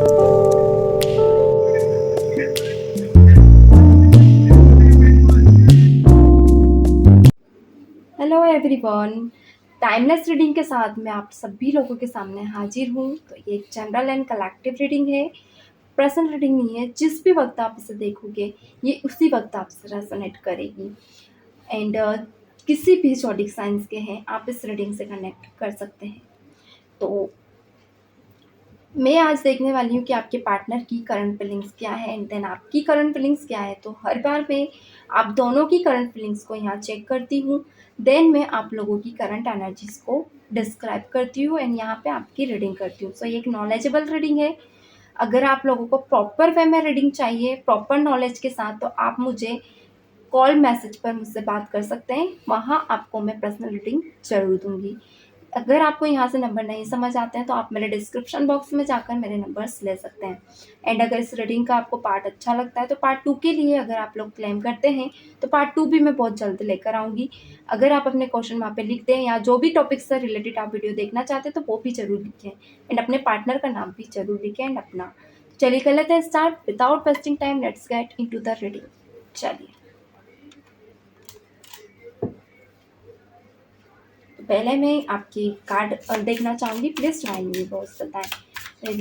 Hello everyone, timeless reading के साथ मैं आप सभी लोगों के सामने हाजिर हूँ। तो ये एक जनरल एंड कलेक्टिव रीडिंग है, पर्सनल रीडिंग नहीं है। जिस भी वक्त आप इसे देखोगे ये उसी वक्त आपसे रेजोनेट करेगी। एंड किसी भी ज़ोडिक साइंस के हैं आप इस रीडिंग से कनेक्ट कर सकते हैं। तो मैं आज देखने वाली हूँ कि आपके पार्टनर की करंट फीलिंग्स क्या है एंड देन आपकी करंट फीलिंग्स क्या है। तो हर बार मैं आप दोनों की करंट फीलिंग्स को यहाँ चेक करती हूँ, देन मैं आप लोगों की करंट एनर्जीज को डिस्क्राइब करती हूँ एंड यहाँ पे आपकी रीडिंग करती हूँ। सो ये एक नॉलेजेबल रीडिंग है। अगर आप लोगों को प्रॉपर वे में रीडिंग चाहिए, प्रॉपर नॉलेज के साथ, तो आप मुझे कॉल मैसेज पर मुझसे बात कर सकते हैं। वहाँ आपको मैं पर्सनल रीडिंग ज़रूर दूँगी। अगर आपको यहाँ से नंबर नहीं समझ आते हैं तो आप मेरे डिस्क्रिप्शन बॉक्स में जाकर मेरे नंबर्स ले सकते हैं। एंड अगर इस रीडिंग का आपको पार्ट अच्छा लगता है तो पार्ट 2 के लिए अगर आप लोग क्लेम करते हैं तो पार्ट 2 भी मैं बहुत जल्द लेकर आऊँगी। अगर आप अपने क्वेश्चन वहाँ पे लिख दें या जो भी टॉपिक से रिलेटेड आप वीडियो देखना चाहते हैं तो वो भी ज़रूर लिखें एंड अपने पार्टनर का नाम भी ज़रूर लिखें एंड अपना। चलिए कर लेते हैं start without wasting time. Let's get into the reading. चलिए, पहले मैं आपकी कार्ड देखना चाहूँगी। प्लीज़ ज्वाइन मी, बॉस बताएं मेरे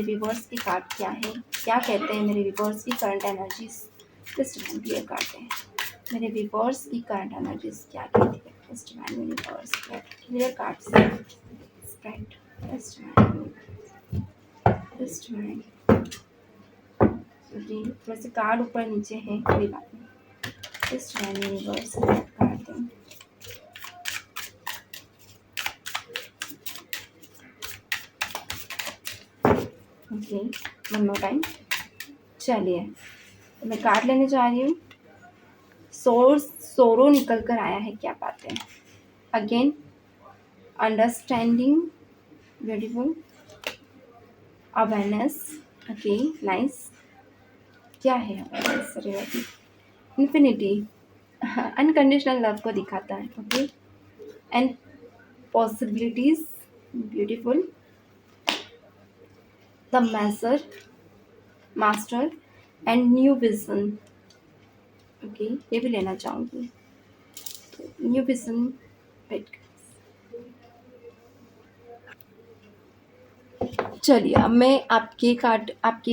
व्यूवर्स की कार्ड क्या है, क्या कहते हैं मेरे व्यूवर्स की current energies. Please join clear card है। मेरे व्यूवर्स की करंट एनर्जीज क्या कहती है। प्लीज़ ज्वाइन मेरे viewers clear card spread. Please join जी, वैसे कार्ड ऊपर नीचे है, कोई बात नहीं। प्लीज़ ज्वाइन मेरे व्यूवर्स कार्ड दें। Okay, one more time. चलिए, तो मैं कार्ड लेने जा रही हूँ। सोरो निकल कर आया है, क्या बात है। Again understanding, beautiful, awareness, okay nice. क्या है awareness, reality, infinity, unconditional love को दिखाता है। Okay, and possibilities, beautiful, the major, master and new vision. Okay, ये भी लेना चाहूँगी। New vision, wait. चलिए, अब मैं आपके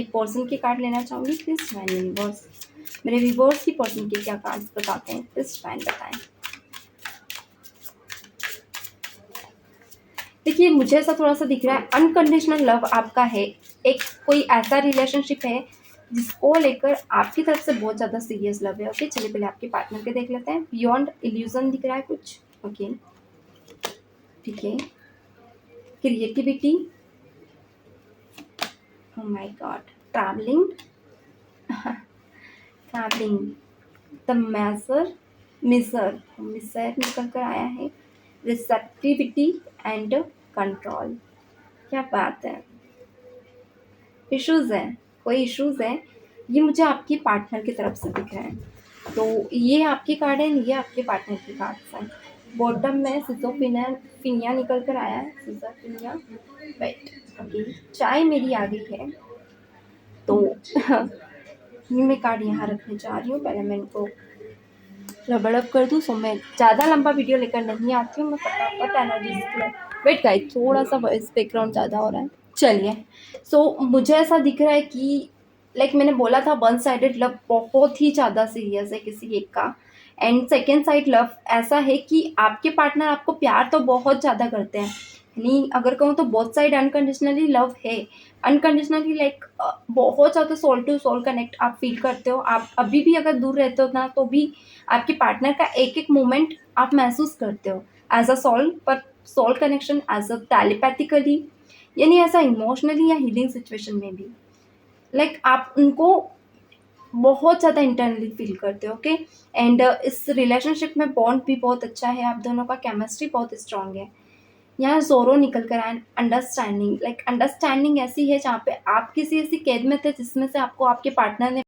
पर्सन के कार्ड लेना चाहूँगी। प्लीज़ फाइन यूनिवर्स, मेरे व्यूवर्स की पर्सन के क्या कार्ड्स बताते हैं। प्लीज़ फाइन बताएं। देखिए, मुझे ऐसा थोड़ा सा दिख रहा है अनकंडीशनल लव आपका है। एक कोई ऐसा रिलेशनशिप है जिसको लेकर आपकी तरफ से बहुत ज़्यादा सीरियस लव है। ओके, चलिए पहले आपके पार्टनर के देख लेते हैं। बियॉन्ड इल्यूजन दिख रहा है कुछ। ओके, ठीक है। Creativity, oh my god, traveling, traveling, the मिसर निकल कर आया है। रिसेप्टिविटी एंड कंट्रोल, क्या बात है। इश्यूज है, कोई इश्यूज है, ये मुझे आपकी पार्टनर की तरफ से दिख रहे हैं। तो ये आपके कार्ड है, ये आपके पार्टनर के कार्ड हैं। बॉटम में सिजोफिनिया निकल कर आया है। सिजोफिनिया, वेट, ओके, चाय मेरी आ गई है। तो मैं कार्ड यहाँ रखने जा रही हूँ। पहले मैं इनको रबड़अप कर दूँ। सो मैं ज़्यादा लंबा वीडियो लेकर नहीं आती हूँ, मैं फटाफट एनर्जीज के लिए। वेट गाइस, थोड़ा सा वॉइस बैकग्राउंड ज़्यादा हो रहा है। चलिए, सो मुझे ऐसा दिख रहा है कि लाइक मैंने बोला था वन साइडेड लव बहुत ही ज़्यादा सीरियस है किसी एक का। एंड सेकेंड साइड लव ऐसा है कि आपके पार्टनर आपको प्यार तो बहुत ज़्यादा करते हैं। यानी अगर कहूँ तो बोथ साइड अनकंडीशनली लव है। अनकंडीशनली लाइक बहुत ज़्यादा सोल टू सोल कनेक्ट आप फील करते हो। आप अभी भी अगर दूर रहते हो ना तो भी आपके पार्टनर का एक एक मोमेंट आप महसूस करते हो एज अ सोल, पर soul connection as a telepathically, यानी ऐसा इमोशनली या हीलिंग सिचुएशन में भी लाइक आप उनको बहुत ज़्यादा इंटरनली फील करते हो। ओके, एंड इस रिलेशनशिप में बॉन्ड भी बहुत अच्छा है, आप दोनों का केमिस्ट्री बहुत स्ट्रांग है। यहाँ जोरो निकल कर आए, अंडरस्टैंडिंग, लाइक अंडरस्टैंडिंग ऐसी है जहाँ पे आप किसी ऐसी कैद में थे जिसमें से आपको आपके पार्टनर ने।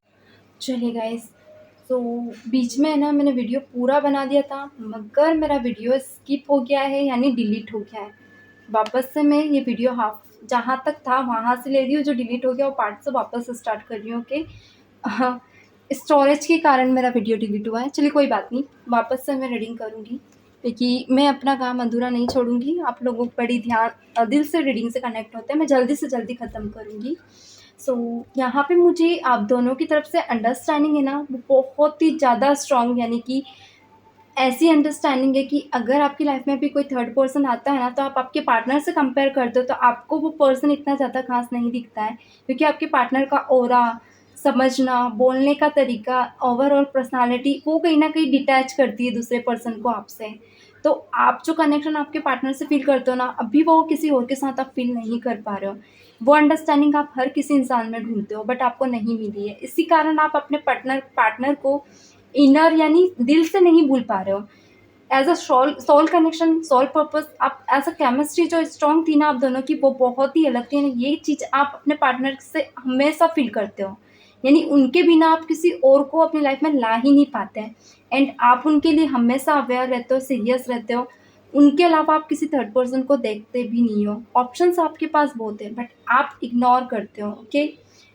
चलिए गाइस, तो बीच में है ना मैंने वीडियो पूरा बना दिया था मगर मेरा वीडियो स्किप हो गया है, यानी डिलीट हो गया है। वापस से मैं ये वीडियो हाफ जहाँ तक था वहाँ से ले रही हूँ, जो डिलीट हो गया वो पार्ट से वापस स्टार्ट कर रही हूँ कि स्टोरेज के कारण मेरा वीडियो डिलीट हुआ है। चलिए कोई बात नहीं, वापस से मैं रीडिंग करूँगी क्योंकि मैं अपना काम अधूरा नहीं छोड़ूंगी। आप लोगों को बड़ी दिल से रीडिंग से कनेक्ट होते हैं, मैं जल्दी से जल्दी ख़त्म करूँगी। सो यहाँ पे मुझे आप दोनों की तरफ से अंडरस्टैंडिंग है ना, वो बहुत ही ज़्यादा स्ट्रॉन्ग, यानी कि ऐसी अंडरस्टैंडिंग है कि अगर आपकी लाइफ में भी कोई थर्ड पर्सन आता है ना, तो आप आपके पार्टनर से कंपेयर करते हो तो आपको वो पर्सन इतना ज़्यादा खास नहीं दिखता है, क्योंकि आपके पार्टनर का ऑरा, समझना, बोलने का तरीका, ओवरऑल पर्सनालिटी वो कहीं ना कहीं डिटैच करती है दूसरे पर्सन को आपसे। तो आप जो कनेक्शन आपके पार्टनर से फील करते हो ना, अभी वो किसी और के साथ आप फील नहीं कर पा रहे हो। वो अंडरस्टैंडिंग आप हर किसी इंसान में ढूंढते हो, बट आपको नहीं मिली है। इसी कारण आप अपने पार्टनर को इनर यानी दिल से नहीं भूल पा रहे हो। As a soul connection, soul purpose, आप एज अ केमिस्ट्री जो स्ट्रॉन्ग थी ना आप दोनों की, वो बहुत ही अलग थी। ये चीज़ आप अपने पार्टनर से हमेशा फील करते हो, यानी उनके बिना आप किसी और को अपनी लाइफ में ला ही नहीं पाते हैं। एंड आप उनके लिए हमेशा अवेयर रहते हो, सीरियस रहते हो। उनके अलावा आप किसी थर्ड पर्सन को देखते भी नहीं हो। ऑप्शंस आपके पास बहुत है, बट आप इग्नोर करते हो। ओके,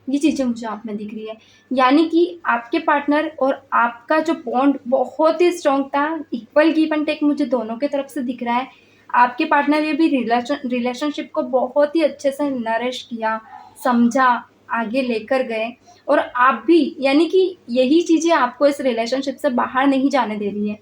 ये चीज़ें मुझे आप में दिख रही है। यानी कि आपके पार्टनर और आपका जो बॉन्ड बहुत ही स्ट्रॉन्ग था, इक्वल गिव एंड टेक मुझे दोनों की तरफ से दिख रहा है। आपके पार्टनर ये भी रिलेशनशिप को बहुत ही अच्छे से नरिश किया, समझा, आगे लेकर गए। और आप भी, यानी कि यही चीज़ें आपको इस रिलेशनशिप से बाहर नहीं जाने दे रही है।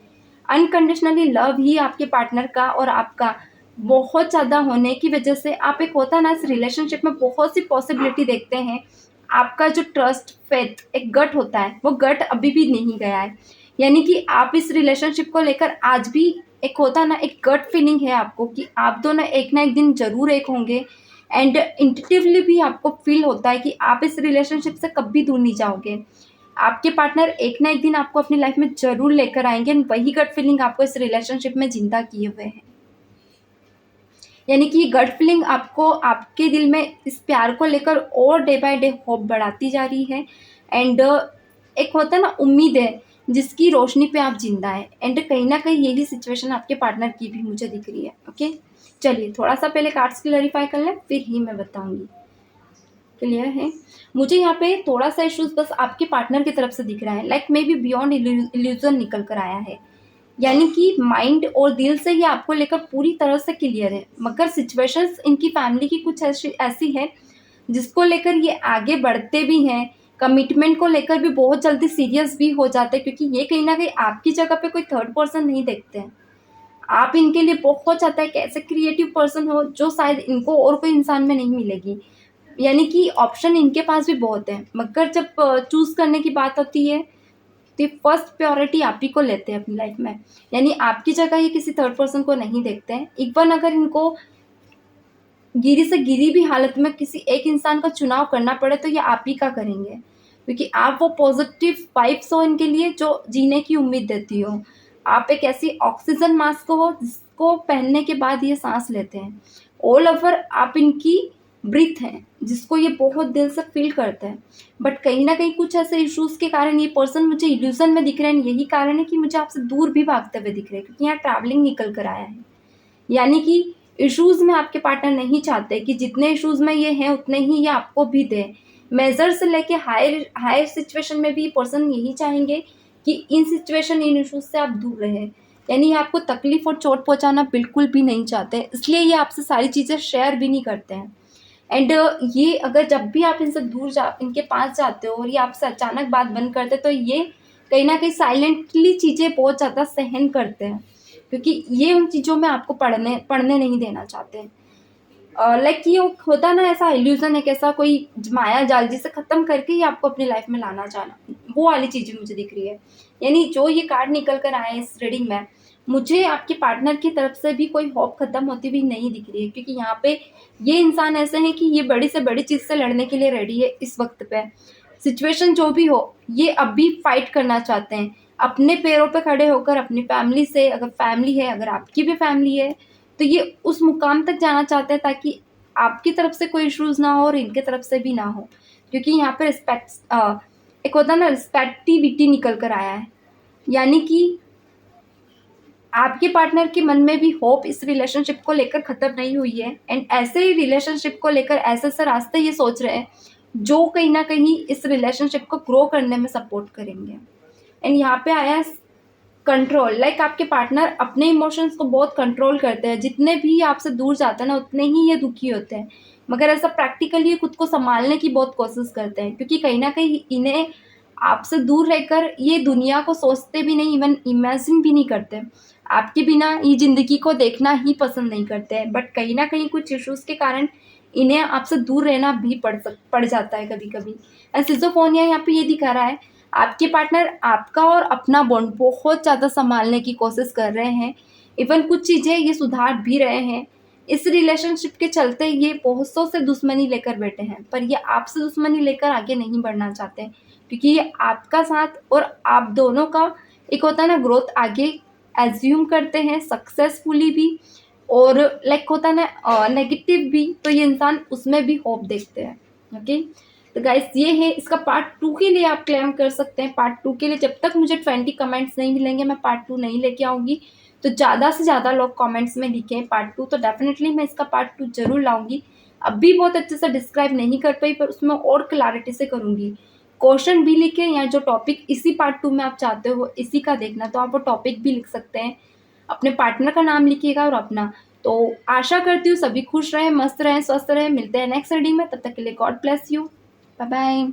अनकंडीशनली लव ही आपके पार्टनर का और आपका बहुत ज़्यादा होने की वजह से आप, एक होता है ना, इस रिलेशनशिप में बहुत सी पॉसिबिलिटी देखते हैं। आपका जो ट्रस्ट, फेथ, एक गट होता है, वो गट अभी भी नहीं गया है। यानी कि आप इस रिलेशनशिप को लेकर आज भी, एक होता है ना, एक गट फीलिंग है आपको कि आप दोनों एक ना एक दिन जरूर एक होंगे। एंड इंट्यूटिवली भी आपको फील होता है कि आप इस रिलेशनशिप से कभी दूर नहीं जाओगे। आपके पार्टनर एक ना एक दिन आपको अपनी लाइफ में जरूर लेकर आएंगे। एंड वही गट फीलिंग आपको इस रिलेशनशिप में जिंदा किए हुए है। यानी कि गट फीलिंग आपको आपके दिल में इस प्यार को लेकर और डे बाय डे होप बढ़ाती जा रही है। एंड एक होता है ना, उम्मीद है जिसकी रोशनी पे आप जिंदा है। एंड कहीं ना कहीं यही सिचुएशन आपके पार्टनर की भी मुझे दिख रही है। ओके, चलिए थोड़ा सा पहले कार्ड्स क्लैरिफाई कर लें, फिर ही मैं बताऊंगी। क्लियर है? मुझे यहाँ पे थोड़ा सा इश्यूज बस आपके पार्टनर की तरफ से दिख रहा है, like may be beyond illusion निकल कर आया है। यानी कि माइंड और दिल से ये आपको लेकर पूरी तरह से क्लियर है, मगर सिचुएशंस इनकी फैमिली की कुछ ऐसी ऐसी है जिसको लेकर ये आगे बढ़ते भी हैं। कमिटमेंट को लेकर भी बहुत जल्दी सीरियस भी हो जाते हैं, क्योंकि ये कहीं ना कहीं आपकी जगह पे कोई थर्ड पर्सन नहीं देखते हैं। आप इनके लिए बहुत ज़्यादा एक ऐसे क्रिएटिव पर्सन हो जो शायद इनको और कोई इंसान में नहीं मिलेगी। यानी कि ऑप्शन इनके पास भी बहुत है, मगर जब चूज करने की बात होती है तो फर्स्ट प्रायोरिटी आप ही को लेते हैं अपनी लाइफ में। यानी आपकी जगह ये किसी थर्ड पर्सन को नहीं देखते हैं। इवन अगर इनको गिरी से गिरी भी हालत में किसी एक इंसान का चुनाव करना पड़े तो ये आप ही का करेंगे, क्योंकि आप वो पॉजिटिव वाइब्स हो इनके लिए जो जीने की उम्मीद देती हो। आप एक ऐसी ऑक्सीजन मास्क हो जिसको पहनने के बाद ये सांस लेते हैं। ऑल ओवर आप इनकी ब्रीथ हैं जिसको ये बहुत दिल से फील करते हैं। बट कहीं ना कहीं कुछ ऐसे इश्यूज के कारण ये पर्सन मुझे इल्यूजन में दिख रहे हैं। यही कारण है कि मुझे आपसे दूर भी भागते हुए दिख रहे हैं, क्योंकि यहाँ ट्रैवलिंग निकल कर आया है। यानी कि इश्यूज में आपके पार्टनर नहीं चाहते कि जितने इश्यूज में ये हैं उतने ही ये आपको भी दें। मेजर से लेके हायर हायर सिचुएशन में भी पर्सन यही चाहेंगे कि इन सिचुएशन, इन इश्यूज से आप दूर रहें। यानी ये आपको तकलीफ और चोट पहुंचाना बिल्कुल भी नहीं चाहते, इसलिए ये आपसे सारी चीज़ें शेयर भी नहीं करते हैं। एंड ये अगर जब भी आप इनसे दूर इनके पास जाते हो और ये आपसे अचानक बात बंद करते, तो ये कहीं ना कहीं साइलेंटली चीज़ें बहुत ज़्यादा सहन करते हैं, क्योंकि ये उन चीज़ों में आपको पढ़ने नहीं देना चाहते। लाइक ये होता है ना, ऐसा इल्यूजन, एक ऐसा कोई माया जाल जिसे खत्म करके ही आपको अपनी लाइफ में लाना चाहना, वो वाली चीज़ें मुझे दिख रही है। यानी जो ये कार्ड निकल कर आए इस रीडिंग में, मुझे आपके पार्टनर की तरफ से भी कोई होप खत्म होती हुई नहीं दिख रही है, क्योंकि यहाँ पे ये इंसान ऐसे हैं कि ये बड़ी से बड़ी चीज़ से लड़ने के लिए रेडी है इस वक्त पे। सिचुएशन जो भी हो, ये अब भी फाइट करना चाहते हैं अपने पैरों पे खड़े होकर, अपनी फैमिली से, अगर फैमिली है, अगर आपकी भी फैमिली है, तो ये उस मुकाम तक जाना चाहते हैं ताकि आपकी तरफ से कोई इश्यूज ना हो और इनके तरफ से भी ना हो। क्योंकि यहाँ पे एक होता है ना, रिस्पेक्टिविटी निकल कर आया है। यानी कि आपके पार्टनर के मन में भी होप इस रिलेशनशिप को लेकर ख़त्म नहीं हुई है, एंड ऐसे ही रिलेशनशिप को लेकर ऐसे ऐसे रास्ते ये सोच रहे हैं जो कहीं ना कहीं इस रिलेशनशिप को ग्रो करने में सपोर्ट करेंगे। एंड यहाँ पे आया कंट्रोल, लाइक आपके पार्टनर अपने इमोशंस को बहुत कंट्रोल करते हैं, जितने भी आपसे दूर जाते हैं ना उतने ही ये दुखी होते हैं, मगर ऐसा प्रैक्टिकली खुद को संभालने की बहुत कोशिश करते हैं, क्योंकि कहीं ना कहीं इन्हें आपसे दूर रहकर ये दुनिया को सोचते भी नहीं, इवन इमेजिन भी नहीं करते, आपके बिना ये ज़िंदगी को देखना ही पसंद नहीं करते हैं, बट कहीं ना कहीं कुछ इश्यूज़ के कारण इन्हें आपसे दूर रहना भी पड़ जाता है कभी कभी। एंड सिजोफोनिया यहाँ पे ये दिखा रहा है आपके पार्टनर आपका और अपना बॉन्ड बहुत ज़्यादा संभालने की कोशिश कर रहे हैं, इवन कुछ चीज़ें ये सुधार भी रहे हैं। इस रिलेशनशिप के चलते ये बहुतों से दुश्मनी लेकर बैठे हैं, पर ये आपसे दुश्मनी लेकर आगे नहीं बढ़ना चाहते, क्योंकि ये आपका साथ और आप दोनों का एक होता है ना ग्रोथ आगे एज्यूम करते हैं, सक्सेसफुली भी, और लाइक होता है ना नेगेटिव भी, तो ये इंसान उसमें भी होप देखते हैं। ओके, तो गाइस ये है इसका पार्ट 2 के लिए आप क्लेम कर सकते हैं। पार्ट 2 के लिए जब तक मुझे 20 कमेंट्स नहीं मिलेंगे मैं पार्ट 2 नहीं लेके आऊँगी, तो ज़्यादा से ज़्यादा लोग कमेंट्स में लिखें पार्ट 2, तो डेफिनेटली मैं इसका पार्ट 2 ज़रूर लाऊंगी। अब भी बहुत अच्छे से डिस्क्राइब नहीं कर पाई, पर उसमें और क्लैरिटी से करूँगी। क्वेश्चन भी लिखें, या जो टॉपिक इसी पार्ट 2 में आप चाहते हो इसी का देखना, तो आप वो टॉपिक भी लिख सकते हैं, अपने पार्टनर का नाम लिखिएगा और अपना। तो आशा करती हूँ सभी खुश रहें, मस्त रहें, स्वस्थ रहें। मिलते हैं नेक्स्ट रीडिंग में, तब तक के लिए God bless you, bye bye.